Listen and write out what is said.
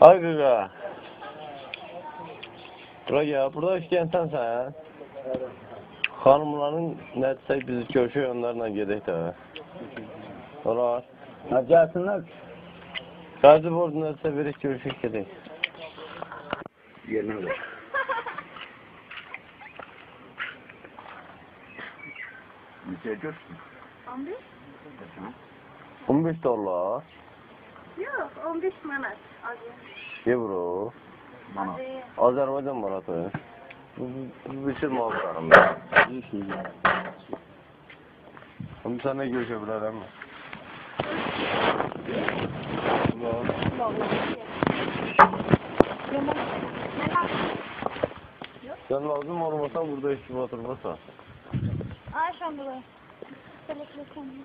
Ay qaqa. Buraya, burada işləyən sən. Xanımların nəticək bizi görüşük, onlarla gedək də. Olar. Gəlsinlər. Qəzi borcu nəticə verək, görüşük gedək. Yerinə ver. Neçəyə görsün? 15? 15 dollar. Yox, 15 manat. Euro. Manat. Azərbaycan manatı. Bu bir mallarım. Onu sənə görüşə bilərəm mi? Sen lazım olmasan burada işim oturmasa. Ay, şanlılar. Selekle kendini.